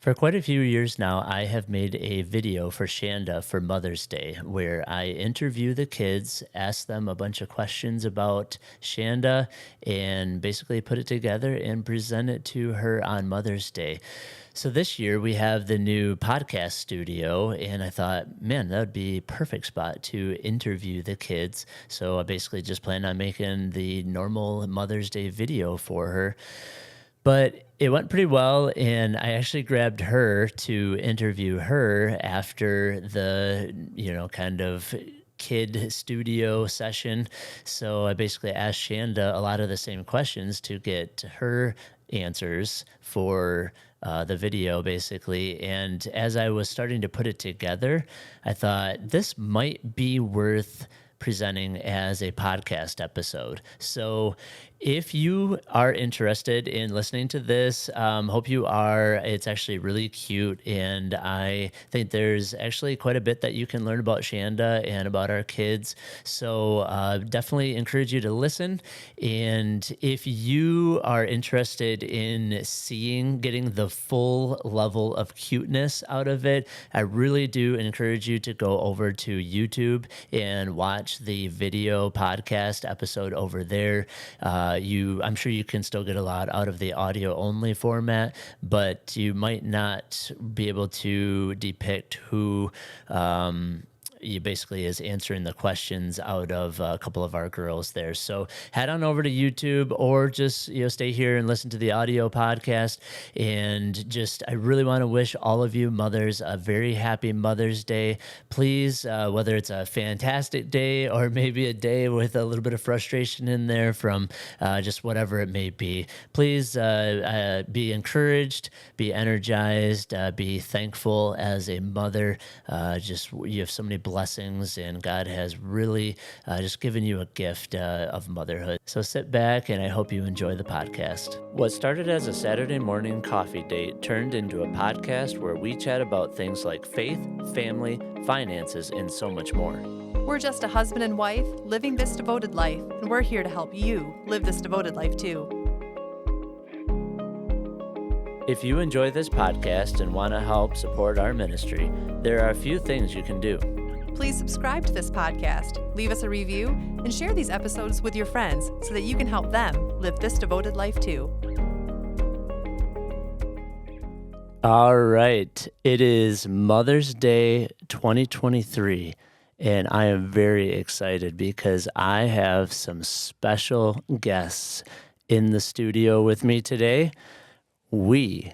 For quite a few years now, I have made a video for Shanda for Mother's Day where I interview the kids, ask them a bunch of questions about Shanda, and basically put it together and present it to her on Mother's Day. So this year we have the new podcast studio, and I thought, man, that would be a perfect spot to interview the kids. So I basically just planned on making the normal Mother's Day video for her. But it went pretty well, and I actually grabbed her to interview her after the, kind of kid studio session. So I basically asked Shanda a lot of the same questions to get her answers for the video, basically. And as I was starting to put it together, I thought this might be worth presenting as a podcast episode. So if you are interested in listening to this, hope you are. It's actually really cute, and I think there's actually quite a bit that you can learn about Shanda and about our kids. So definitely encourage you to listen. And if you are interested in getting the full level of cuteness out of it, I really do encourage you to go over to YouTube and watch the video podcast episode over there. I'm sure you can still get a lot out of the audio only format, but you might not be able to depict who you basically is answering the questions out of a couple of our girls there. So head on over to YouTube, or just stay here and listen to the audio podcast. And I really want to wish all of you mothers a very happy Mother's Day. Please, whether it's a fantastic day or maybe a day with a little bit of frustration in there from just whatever it may be, please be encouraged, be energized, be thankful as a mother. You have so many blessings, and God has really just given you a gift of motherhood. So sit back, and I hope you enjoy the podcast. What started as a Saturday morning coffee date turned into a podcast where we chat about things like faith, family, finances, and so much more. We're just a husband and wife living this devoted life, and we're here to help you live this devoted life too. If you enjoy this podcast and want to help support our ministry, there are a few things you can do. Please subscribe to this podcast, leave us a review, and share these episodes with your friends so that you can help them live this devoted life too. All right. It is Mother's Day 2023, and I am very excited because I have some special guests in the studio with me today. We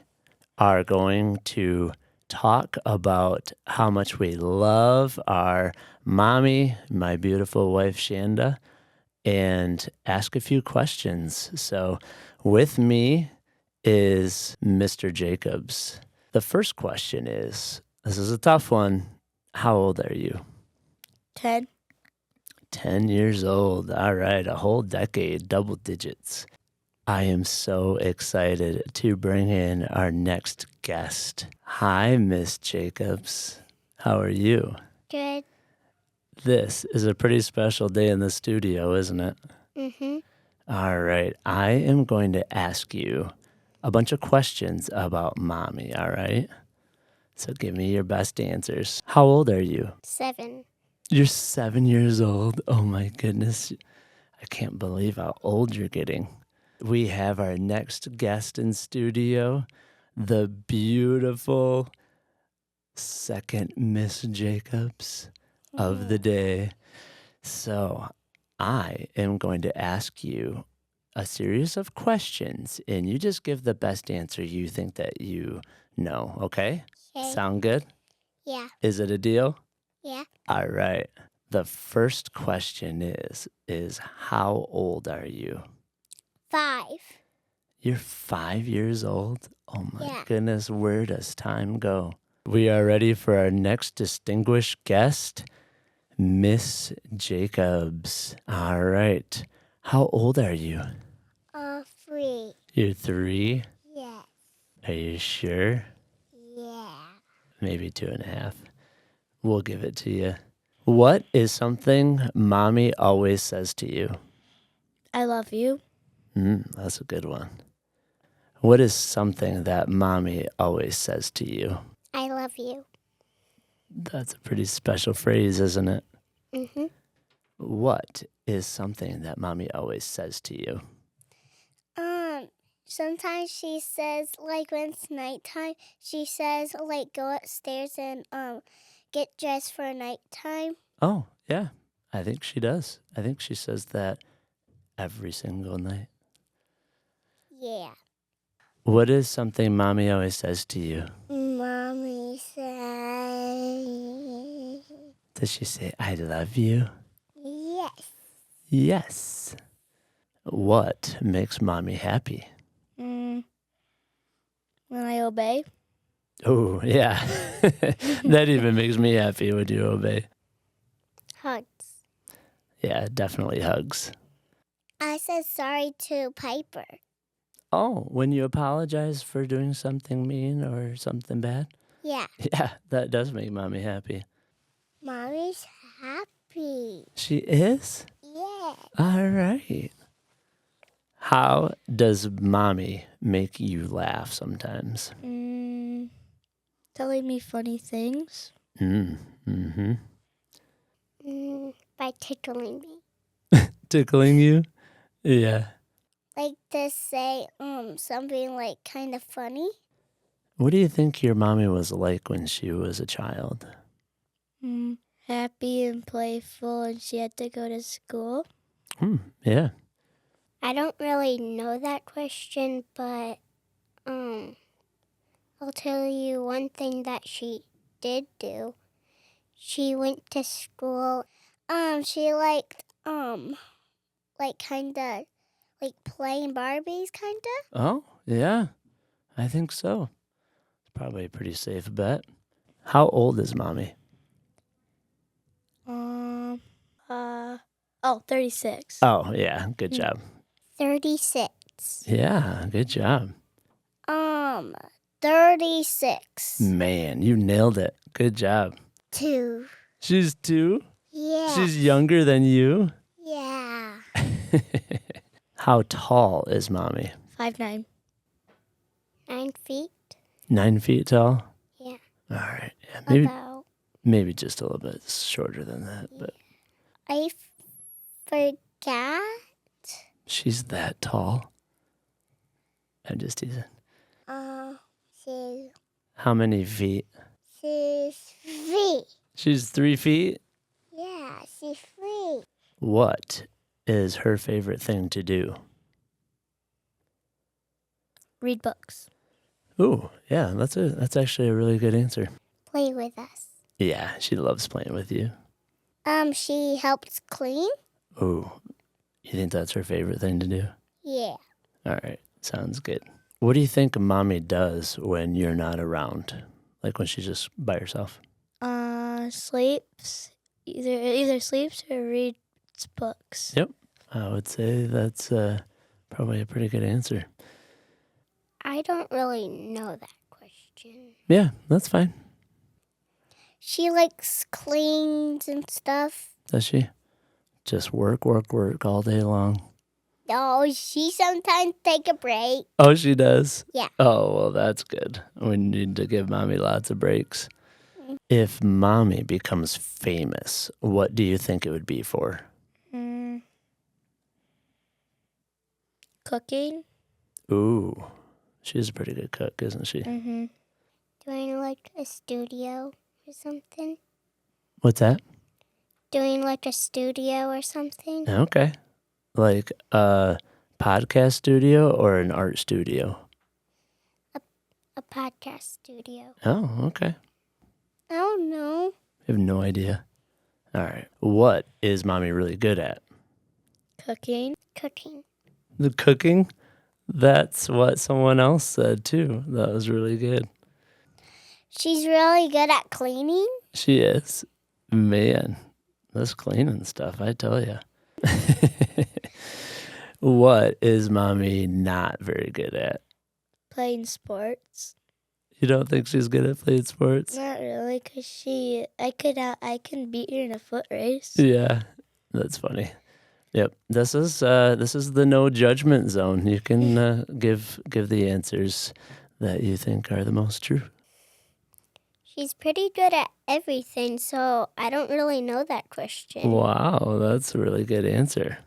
are going to talk about how much we love our mommy, my beautiful wife, Shanda, and ask a few questions. So with me is Mr. Jacobs. The first question is, this is a tough one. How old are you? 10. 10 years old. All right, a whole decade, double digits. I am so excited to bring in our next guest. Hi, Miss Jacobs. How are you? Good. This is a pretty special day in the studio, isn't it? Mm-hmm. All right. I am going to ask you a bunch of questions about mommy, all right? So give me your best answers. How old are you? 7. You're 7 years old. Oh, my goodness. I can't believe how old you're getting. We have our next guest in studio, the beautiful second Miss Jacobs of the day. So I am going to ask you a series of questions, and you just give the best answer you think that you know, okay? Okay. Sound good? Yeah. Is it a deal? Yeah. All right. The first question is how old are you? 5. You're 5 years old? Oh my Yeah. goodness, where does time go? We are ready for our next distinguished guest, Miss Jacobs. All right. How old are you? 3. You're 3? Yes. Are you sure? Yeah. Maybe 2.5. We'll give it to you. What is something mommy always says to you? I love you. That's a good one. What is something that mommy always says to you? I love you. That's a pretty special phrase, isn't it? Mm-hmm. What is something that mommy always says to you? Sometimes she says, like, when it's nighttime, she says, like, go upstairs and get dressed for nighttime. Oh, yeah, I think she does. I think she says that every single night. Yeah. What is something mommy always says to you? Mommy says, Does she say, I love you? yes. Yes. What makes mommy happy? When I obey. Oh, yeah. That even makes me happy when you obey. Hugs. Yeah, definitely hugs. I said sorry to Piper. Oh, when you apologize for doing something mean or something bad? Yeah. Yeah, that does make mommy happy. Mommy's happy. She is? Yeah. All right. How does mommy make you laugh sometimes? Telling me funny things. Mm-hmm. By tickling me. Tickling you? Yeah. Like to say something like kind of funny. What do you think your mommy was like when she was a child? Happy and playful, and she had to go to school. Yeah. I don't really know that question, but I'll tell you one thing that she did do. She went to school. She liked like kinda like playing Barbies kinda. Oh, yeah. I think so. It's probably a pretty safe bet. How old is mommy? 36. Oh, yeah. Good job. 36. Yeah, good job. 36. Man, you nailed it. Good job. 2. She's 2? Yeah. She's younger than you? Yeah. How tall is mommy? 5'9". 9 feet? 9 feet tall? Yeah. All right. Yeah, About. maybe just a little bit shorter than that, but I forgot. she's that tall. I'm just teasing. She's How many feet? 3. She's 3 feet? Yeah, she's 3. What is her favorite thing to do? Read books. Ooh, yeah, that's actually a really good answer. Play with us. Yeah, she loves playing with you. She helps clean. Ooh, you think that's her favorite thing to do? Yeah. All right, sounds good. What do you think mommy does when you're not around? Like when she's just by herself? Sleeps. Either sleeps or reads books. Yep, I would say that's probably a pretty good answer. I don't really know that question. Yeah, that's fine. She likes cleans and stuff. Does she? Just work all day long. No, she sometimes take a break. Oh, she does? Yeah. Oh, well, that's good. We need to give mommy lots of breaks. If mommy becomes famous, what do you think it would be for? Cooking. Ooh, she's a pretty good cook, isn't she? Mm-hmm. Doing like a studio or something. What's that? Doing like a studio or something. Okay. Like a podcast studio or an art studio? A podcast studio. Oh, okay. I don't know. I have no idea. All right. What is mommy really good at? Cooking. Cooking. The cooking? That's what someone else said too. That was really good. She's really good at cleaning. She is. Man, this cleaning stuff, I tell you. What is mommy not very good at? Playing sports. You don't think she's good at playing sports? Not really, cause I can beat her in a foot race. Yeah, that's funny. Yep. This is the no judgment zone. You can give the answers that you think are the most true. She's pretty good at everything, so I don't really know that question. Wow, that's a really good answer.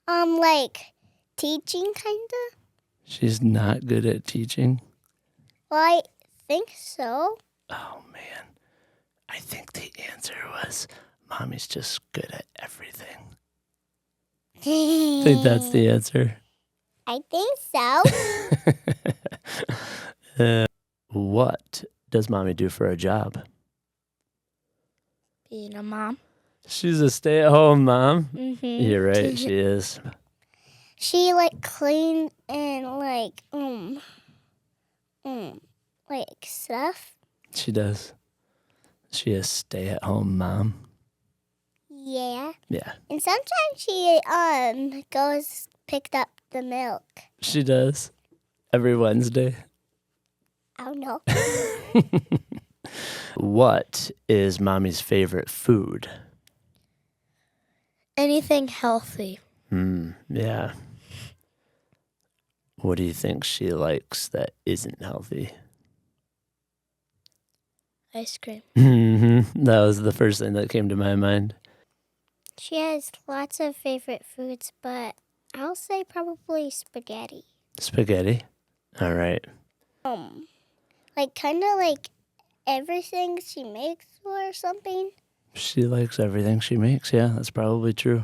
Like teaching, kinda? She's not good at teaching. Well, I think so. Oh man, I think the answer was mommy's just good at everything. Think that's the answer. I think so. What does mommy do for a job? Being a mom. She's a stay-at-home mom. Mm-hmm. You're right, she is. She like clean and like stuff. She does. She is stay-at-home mom. Yeah. Yeah, And sometimes she goes picked up the milk. she does. Every Wednesday. I don't know. What is mommy's favorite food? Anything healthy. Yeah. What do you think she likes that isn't healthy? Ice cream. That was the first thing that came to my mind. She has lots of favorite foods, but I'll say probably spaghetti. Spaghetti. All right. Like kind of like everything she makes or something. She likes everything she makes. Yeah, that's probably true.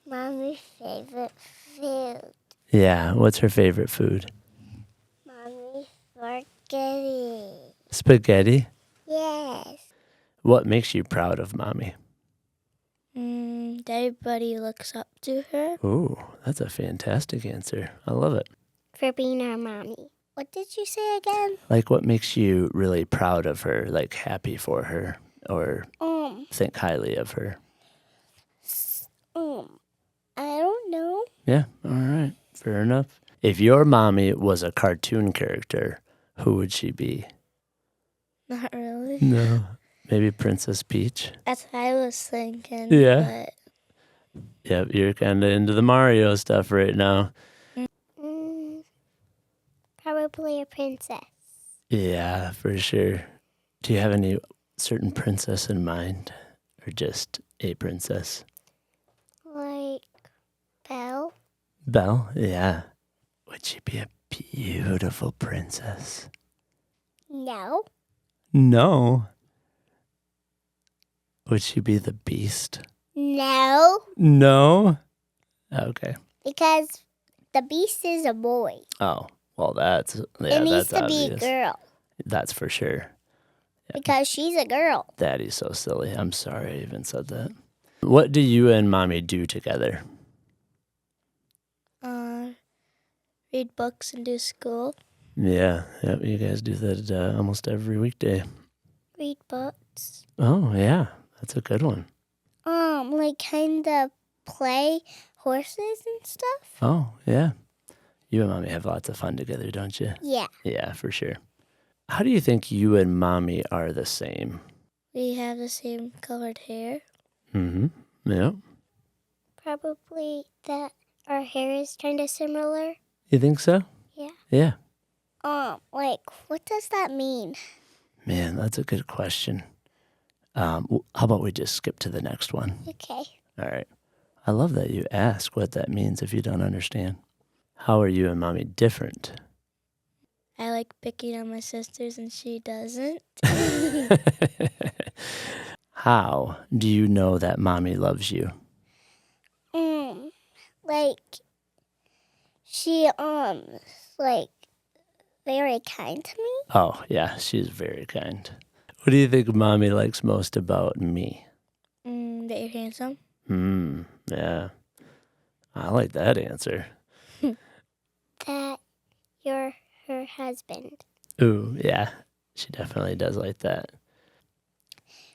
Mommy's favorite food. Yeah, what's her favorite food? Mommy's spaghetti. Spaghetti? Yes. What makes you proud of mommy? That everybody looks up to her. Ooh, that's a fantastic answer. I love it. For being our mommy. What did you say again? Like, what makes you really proud of her, like happy for her, or think highly of her? I don't know. Yeah, all right. Fair enough. If your mommy was a cartoon character, who would she be? Not really. No. Maybe Princess Peach? That's what I was thinking. Yeah. Yep, you're kind of into the Mario stuff right now. Probably a princess. Yeah, for sure. Do you have any certain princess in mind? Or just a princess? Like Belle. Belle? Yeah. Would she be a beautiful princess? No. No. Would she be the Beast? No. No? Okay. Because the beast is a boy. Oh, well, that's it that's needs to obvious. be a girl. That's for sure. Because she's a girl. Daddy's so silly. I'm sorry I even said that. What do you and mommy do together? Read books and do school. Yeah, yep, you guys do that almost every weekday. Read books. Oh, yeah, that's a good one. Like kind of play horses and stuff. Oh, yeah. You and mommy have lots of fun together, don't you? Yeah. Yeah, for sure. How do you think you and mommy are the same? We have the same colored hair. Yeah. Probably that our hair is kind of similar. You think so? Yeah. Yeah. Like, what does that mean? Man, that's a good question. How about we just skip to the next one? Okay. All right. I love that you ask what that means if you don't understand. How are you and mommy different? I like picking on my sisters and she doesn't. How do you know that mommy loves you? Like, she, like, very kind to me. Oh, yeah, she's very kind. What do you think mommy likes most about me? That you're handsome. Yeah. I like that answer. That you're her husband. Ooh, yeah. She definitely does like that.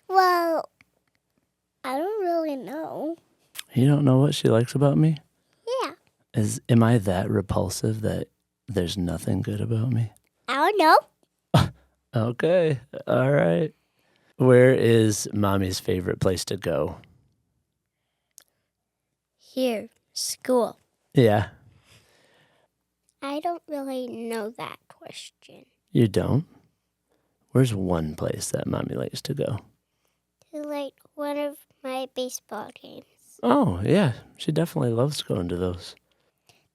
Well, I don't really know. You don't know what she likes about me? Yeah. Am I that repulsive that there's nothing good about me? I don't know. Okay. All right. Where is mommy's favorite place to go? Here, school. Yeah. I don't really know that question. You don't? Where's one place that mommy likes to go? To like one of my baseball games. Oh, yeah. She definitely loves going to those.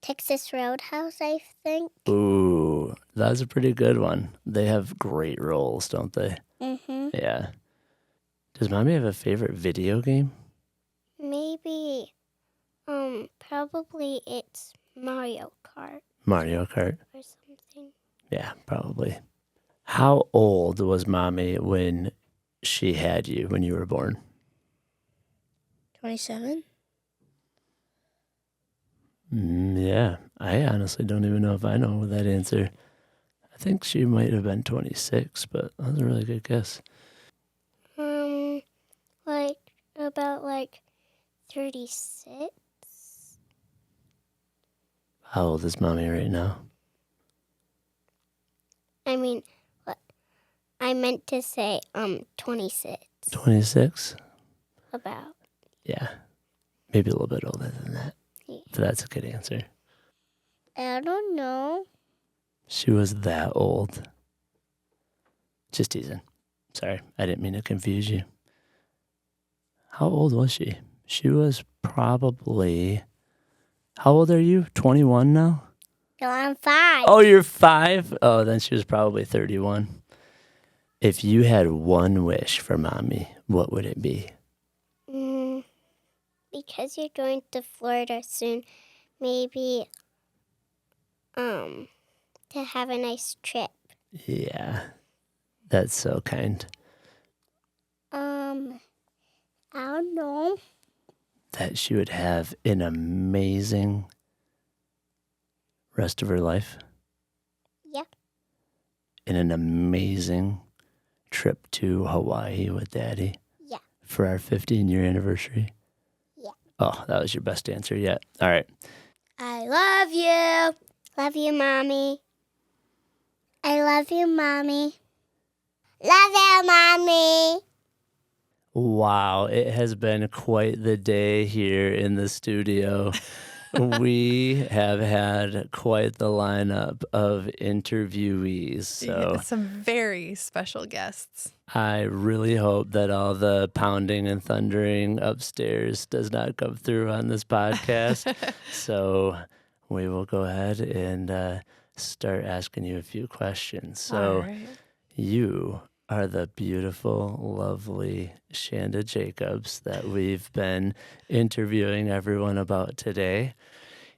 Texas Roadhouse, I think. Ooh, that's a pretty good one. They have great rolls, don't they? Mm-hmm. Yeah. Does mommy have a favorite video game? Maybe, probably it's Mario Kart Mario Kart? or something. Yeah, probably. How old was mommy when she had you, when you were born? 27? Yeah, I honestly don't even know if I know that answer. I think she might have been 26, but that's a really good guess. Like, about, 36? How old is mommy right now? I mean, what? I meant to say, 26. 26? About. Yeah, maybe a little bit older than that. Yeah. But that's a good answer. I don't know. She was that old. Just teasing. Sorry, I didn't mean to confuse you. How old was she? She was probably... How old are you? 21 now? No, I'm 5. Oh, you're 5? Oh, then she was probably 31. If you had one wish for mommy, what would it be? Because you're going to Florida soon, maybe, to have a nice trip. Yeah, that's so kind. I don't know. That she would have an amazing rest of her life. Yeah. And an amazing trip to Hawaii with Daddy. Yeah. For our 15-year anniversary. Yeah. Oh, that was your best answer yet. All right. I love you. Love you, Mommy. I love you, Mommy. Love you, Mommy. Wow, it has been quite the day here in the studio. We have had quite the lineup of interviewees. So Yeah, some very special guests. I really hope that all the pounding and thundering upstairs does not come through on this podcast. So we will go ahead and start asking you a few questions. So All right. you are the beautiful, lovely Shanda Jacobs that we've been interviewing everyone about today.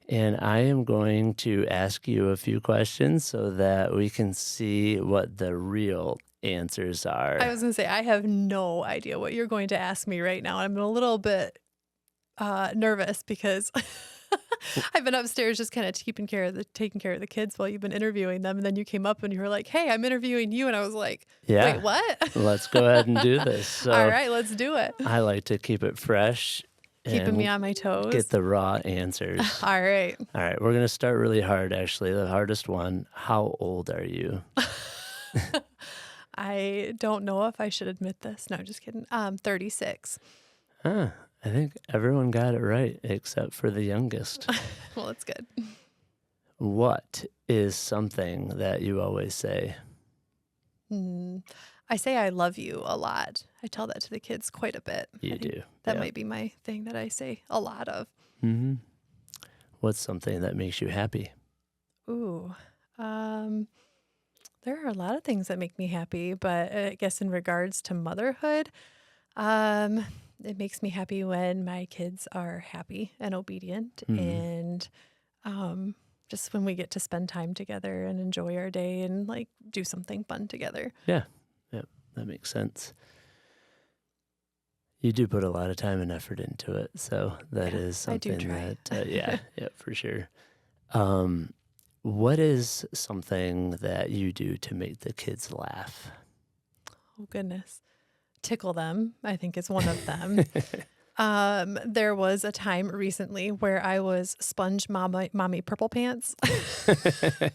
And I am going to ask you a few questions so that we can see what the real answers are. I was going to say, I have no idea what you're going to ask me right now. I'm a little bit nervous because I've been upstairs just kind of taking care of the kids while you've been interviewing them. And then you came up and you were like, hey, I'm interviewing you. And I was like, Yeah. wait, what? Let's go ahead and do this. So All right, let's do it. I like to keep it fresh. Keeping and me on my toes. Get the raw answers. All right. All right, we're going to start really hard, actually. The hardest one. How old are you? I don't know if I should admit this. No, just kidding. 36. I think everyone got it right except for the youngest. Well, that's good. What is something that you always say? I say I love you a lot. I tell that to the kids quite a bit. You I think do. That Yeah. might be my thing that I say a lot of. Mm-hmm. What's something that makes you happy? Ooh. There are a lot of things that make me happy, but I guess in regards to motherhood, it makes me happy when my kids are happy and obedient and just when we get to spend time together and enjoy our day and like do something fun together. Yeah. Yep. That makes sense. You do put a lot of time and effort into it. So that is I do something try. that, yeah, for sure. What is something that you do to make the kids laugh? Oh, goodness. Tickle them, I think is one of them. There was a time recently where I was sponge mommy purple pants. I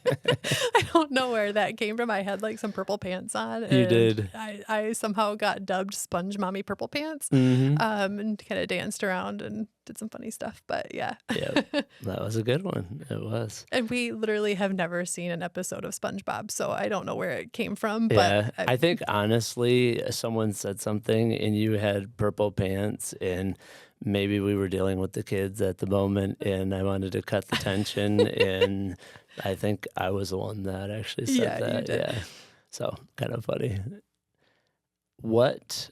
don't know where that came from. I had like some purple pants on. You and did. I somehow got dubbed sponge mommy purple pants Mm-hmm. and kind of danced around and did some funny stuff, but yeah. Yeah, that was a good one. It was. And we literally have never seen an episode of SpongeBob, so I don't know where it came from, Yeah, but I think honestly, someone said something and you had purple pants, and maybe we were dealing with the kids at the moment, and I wanted to cut the tension, and I think I was the one that actually said yeah, you that. did. Yeah, so kind of funny. What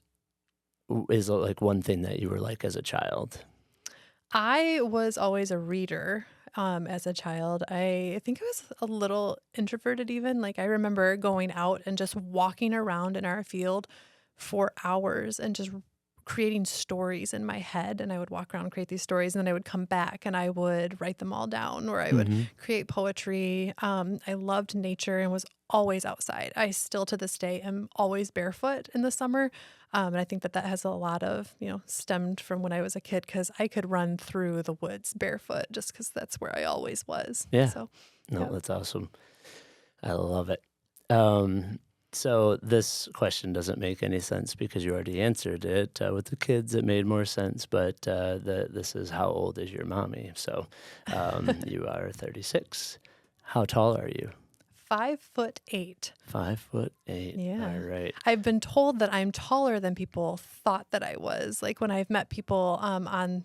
is like one thing that you were like as a child? I was always a reader as a child. I think I was a little introverted even. Like I remember going out and just walking around in our field for hours and just creating stories in my head. And I would walk around and create these stories, and then I would come back and I would write them all down, or I would Hmm. create poetry. I loved nature and was always outside. I still to this day am always barefoot in the summer. And I think that that has a lot of, stemmed from when I was a kid, because I could run through the woods barefoot just because that's where I always was. Yeah, So, no, yeah. that's awesome. I love it. Um, so this question doesn't make any sense because you already answered it. With the kids, it made more sense, but this is how old is your mommy? So you are 36. How tall are you? 5'8". 5'8". Yeah. All right. I've been told that I'm taller than people thought that I was. Like when I've met people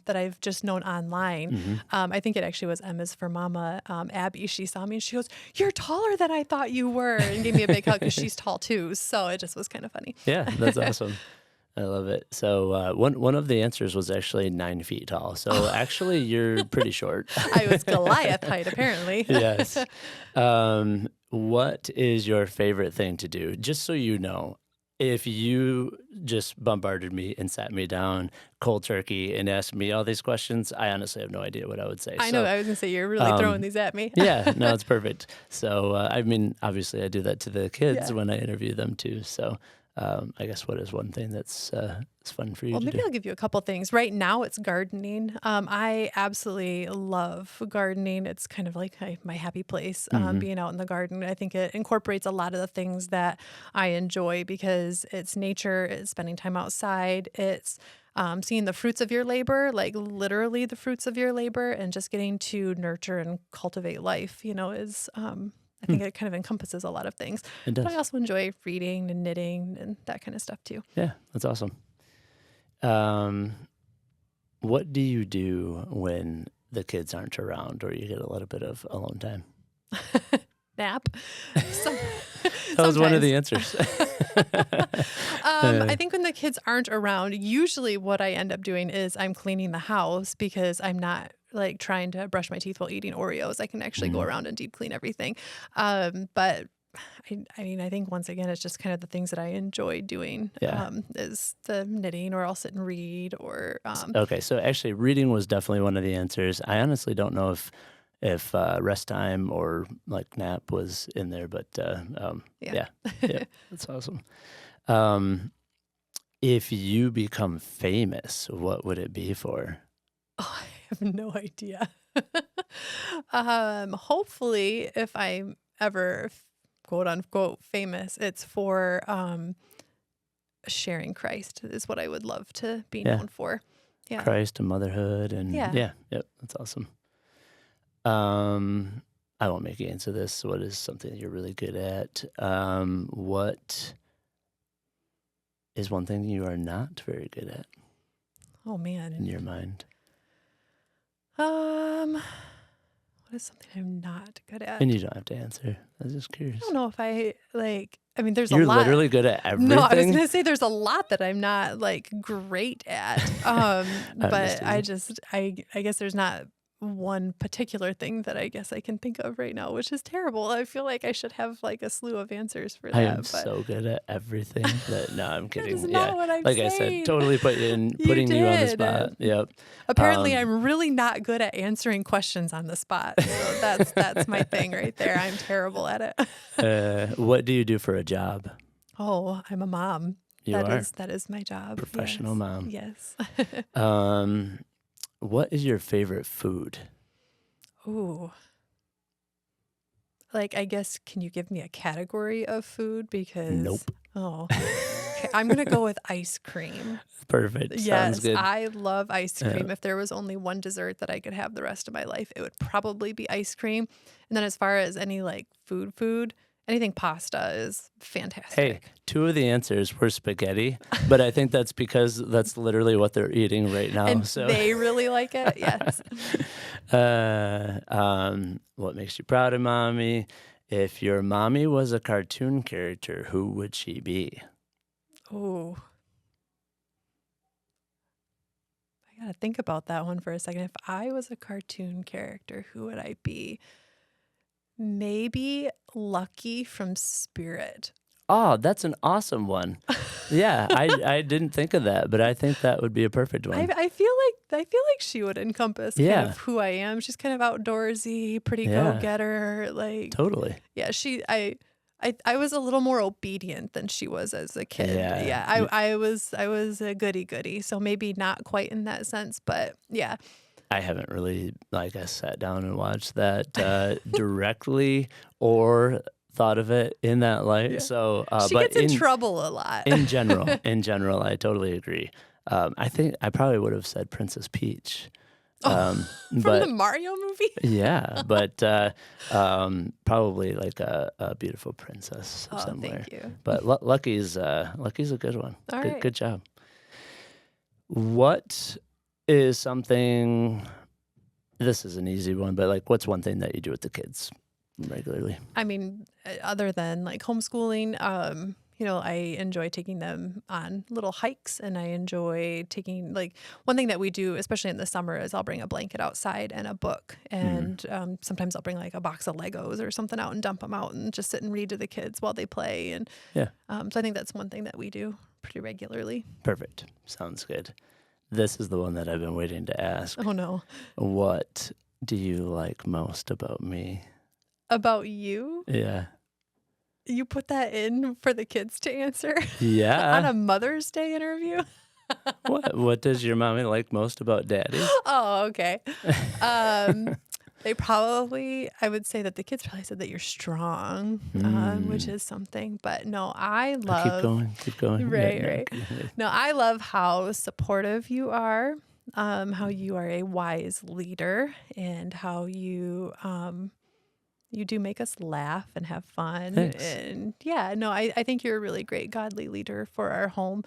that I've just known online, Hmm. I think it actually was Emma's for Mama, Abby. She saw me and she goes, "You're taller than I thought you were," and gave me a big hug because she's tall too. So it just was kind of funny. Yeah, that's awesome. I love it. So one of the answers was actually 9 feet tall. So actually, you're pretty short. I was Goliath height, apparently. Yes. What is your favorite thing to do? Just so you know, if you just bombarded me and sat me down cold turkey and asked me all these questions, I honestly have no idea what I would say. I know. So, I was going to say, you're really throwing these at me. yeah, no, it's perfect. So, I mean, obviously, I do that to the kids Yeah. when I interview them too. So, I guess what is one thing that's it's fun for you Well, to maybe do? I'll give you a couple things. Right now, it's gardening. I absolutely love gardening. It's kind of like my happy place, Mhm. being out in the garden. I think it incorporates a lot of the things that I enjoy because it's nature, it's spending time outside, it's seeing the fruits of your labor, like literally the fruits of your labor, and just getting to nurture and cultivate life, is. I Hmm, think it kind of encompasses a lot of things. it But I does. also enjoy reading and knitting and that kind of stuff too. Yeah, that's awesome. Um, what do you do when the kids aren't around or you get a little bit of alone time? Nap. Some, That was one of sometimes. the answers. I think when the kids aren't around, usually what I end up doing is I'm cleaning the house because I'm not like trying to brush my teeth while eating Oreos. I can actually go Mhm. around and deep clean everything. But I mean, I think once again, it's just kind of the things that I enjoy doing Yeah. is the knitting, or I'll sit and read, or Okay, so actually, reading was definitely one of the answers. I honestly don't know if rest time or like nap was in there, but yeah. yeah, yeah, that's awesome. Um, if you become famous, what would it be for? Oh, I have no idea. Hopefully, if I'm ever quote unquote famous, it's for sharing Christ is what I would love to be Yeah, known for. Yeah. Christ and motherhood, and Yeah. yeah, yep, that's awesome. Um, I won't make you answer this. What is something you're really good at? What is one thing you are not very good at Oh in man. your mind? What is something I'm not good at? And you don't have to answer. I was just I curious. don't know if I mean, there's a You're lot. literally good at everything. No, I was gonna say there's a lot that I'm not like great at. I'm just But teasing. I guess there's not one particular thing that I guess I can think of right now, which is terrible. I feel like I should have like a slew of answers for I am that, but so good at everything that no, I'm that is kidding. not Yeah. what I'm Like I said, saying. totally You putting you on the did. spot. Yep. Apparently, Um, I'm really not good at answering questions on the spot. So that's my thing right there. I'm terrible at it. what do you do for a job? Oh, I'm a mom. You are That is my job. professional mom. Yes. Um, what is your favorite food? Ooh. Like, I guess, can you give me a category of food? Because Nope. Oh, okay. I'm gonna go with ice cream. Perfect. Sounds Yes, good. I love ice Yeah. cream. If there was only one dessert that I could have the rest of my life, it would probably be ice cream. And then as far as any like food, anything pasta is Hey, fantastic. two of the answers were spaghetti, but I think that's because that's literally what they're eating right now. And So, they really like it. Yes. what makes you proud of mommy? If your mommy was a cartoon character, who would she be? Oh, I gotta think about that one for a second. If I was a cartoon character, who would I be? Maybe Lucky from Spirit. Oh, that's an awesome one. Yeah, I didn't think of that, but I think that would be a perfect I, one. I feel like she would encompass kind Yeah, of who I am. She's kind of outdoorsy, pretty yeah, go-getter. Like, totally. yeah, I was a little more obedient than she was as a kid. Yeah, Yeah, I was a goody goody, so maybe not quite in that sense, but yeah. I haven't really, like, I sat down and watched that directly or thought of it in that light. Yeah. So, She but gets in trouble a lot. in general, I totally agree. I think I probably would have said Princess Peach, Oh, from the but Mario movie? yeah, but probably like a beautiful princess Oh, somewhere. thank you. But Lucky's a good one. All Good right. good job. What is something? This is an easy one, but like, what's one thing that you do with the kids regularly? I mean, other than like homeschooling, I enjoy taking them on little hikes, and I enjoy taking like one thing that we do, especially in the summer, is I'll bring a blanket outside and a book, and sometimes I'll bring like a box of Legos or something out and dump them out and just sit and read to the kids while they play. And Yeah, so I think that's one thing that we do pretty regularly. perfect. Sounds good. This is the one that I've been waiting to ask. Oh no, What do you like most about me? about you? Yeah. You put that in for the kids to answer on Yeah. a Mother's Day interview? What does your mommy like most about daddy? Oh, okay. I would say that the kids probably said that you're strong, which is something. But no, I Keep love, going. Keep going. Yeah, right, no, right. okay. No, I love how supportive you are, how you are a wise leader, and how you do make us laugh and have fun. Thanks. And yeah, no, I think you're a really great godly leader for our home.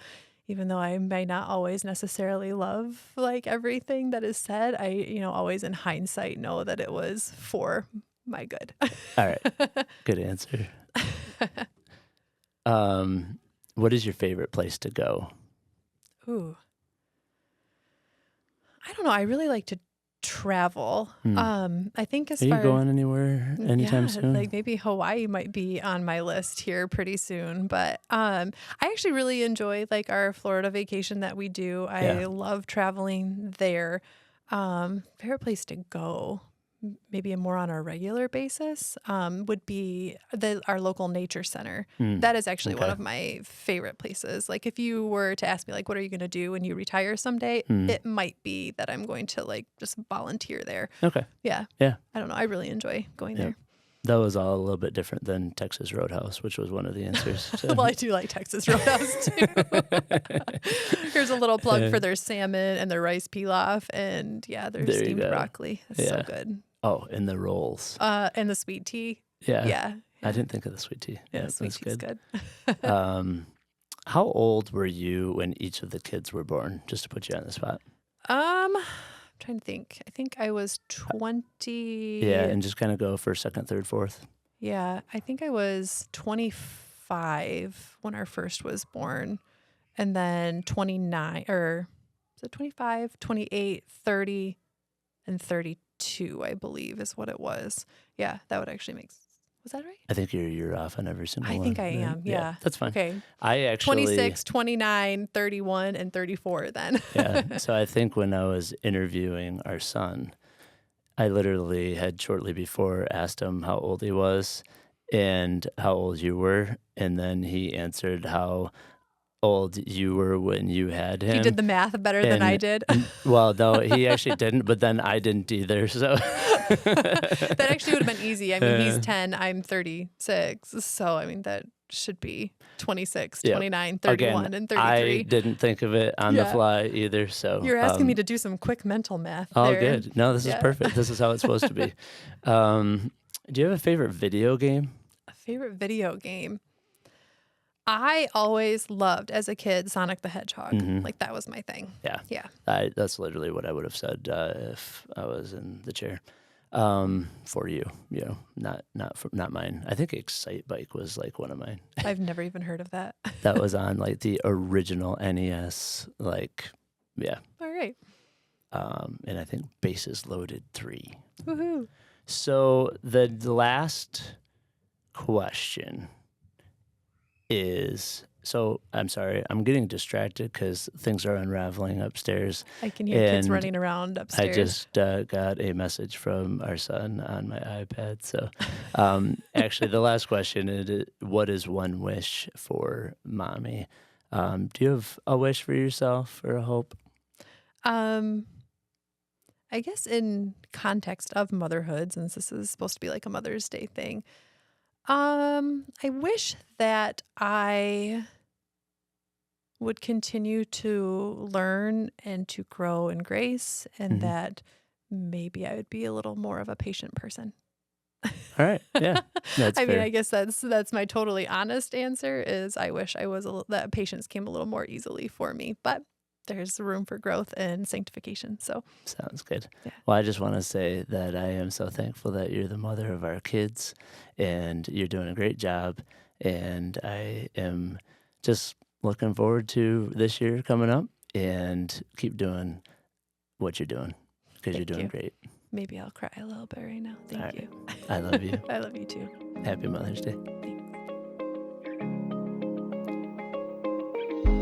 Even though I may not always necessarily love like everything that is said, I always in hindsight know that it was for my good. All right. Good answer. What is your favorite place to go? Ooh. I don't know. I really like to travel. I think as Are you far going anywhere anytime soon? like maybe Hawaii might be on my list here pretty soon. But I actually really enjoy like our Florida vacation that we do. I Yeah. love traveling there. Favorite place to go, maybe more on a regular basis, would be our local nature center. That is actually one Okay. of my favorite places. Like if you were to ask me like, what are you going to do when you retire someday? It might be that I'm going to like just volunteer there. Okay. Yeah. Yeah. I don't know. I really enjoy going Yeah. there. That was all a little bit different than Texas Roadhouse, which was one of the answers. So. Well, I do like Texas Roadhouse too. Here's a little plug for their salmon and their rice pilaf, and yeah, their There you steamed go. broccoli. It's so Yeah. good. Oh, and the rolls. And the sweet tea. Yeah. Yeah. I didn't think of the sweet tea. Yeah, Yeah, the sweet that's tea's good. good. How old were you when each of the kids were born? Just to put you on the spot. I'm trying to think. I think I was 20. Yeah, and just kind of go for second, third, fourth. Yeah, I think I was 25 when our first was born, and then 29, or is it 25, 28, 30, and 32, I believe is what it was. Yeah, that would actually make sense. Was that right? I think you're off on every single I one. think I am, yeah. That's fine. Okay, I actually 26, 29, 31, and 34 then. yeah. So I think when I was interviewing our son, I literally had shortly before asked him how old he was and how old you were, and then he answered how old you were when you had him. He did the math better than I And- did. Well, no, he actually didn't, but then I didn't either. So That actually would have been easy. I mean, he's 10, I'm 36. So, I mean, that should be 26, Yeah. 29, 31, Again, and 33. I didn't think of it on the Yeah. fly either. So You're asking me to do some quick mental math Oh, there. good. No, this is Yeah. perfect. This is how it's supposed to be. Do you have a favorite video game? A favorite video game? I always loved, as a kid, Sonic the Hedgehog. Mhm. Like, that was my thing. Yeah. Yeah. That's literally what I would have said if I was in the chair. For you, not mine. I think Excite Bike was like one of mine. I've never even heard of that. That was on like the original NES, like, yeah. All right. And I think Bases Loaded 3. Woohoo. So the last question is, so I'm sorry, I'm getting distracted because things are unraveling upstairs. I can hear kids And running around upstairs. I just got a message from our son on my iPad. So actually, the last question is, what is one wish for mommy? Do you have a wish for yourself or a hope? I guess in context of motherhood, since this is supposed to be like a Mother's Day thing, I wish that I would continue to learn and to grow in grace, and that maybe I would be a little more of a patient person. All right. Yeah. That's I mean, fair. I guess that's my totally honest answer is I wish I was that patience came a little more easily for me, but there's room for growth and sanctification. So Sounds good. Yeah. Well, I just want to say that I am so thankful that you're the mother of our kids and you're doing a great job. And I am just looking forward to this year coming up and keep doing what you're doing because you're Thank doing you. great. maybe I'll cry a little bit right now. Thank All right. you. I love you. I love you too. Happy Mother's Day.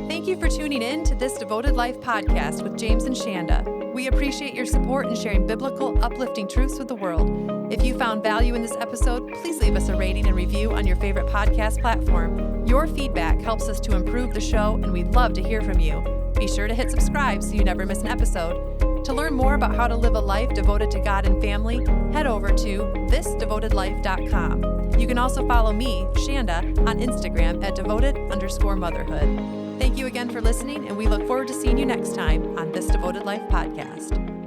Thank you for tuning in to this Devoted Life podcast with James and Shanda. We appreciate your support in sharing biblical, uplifting truths with the world. If you found value in this episode, please leave us a rating and review on your favorite podcast platform. Your feedback helps us to improve the show, and we'd love to hear from you. Be sure to hit subscribe so you never miss an episode. To learn more about how to live a life devoted to God and family, head over to thisdevotedlife.com. You can also follow me, Shanda, on Instagram at devoted_motherhood. Thank you again for listening, and we look forward to seeing you next time on This Devoted Life podcast.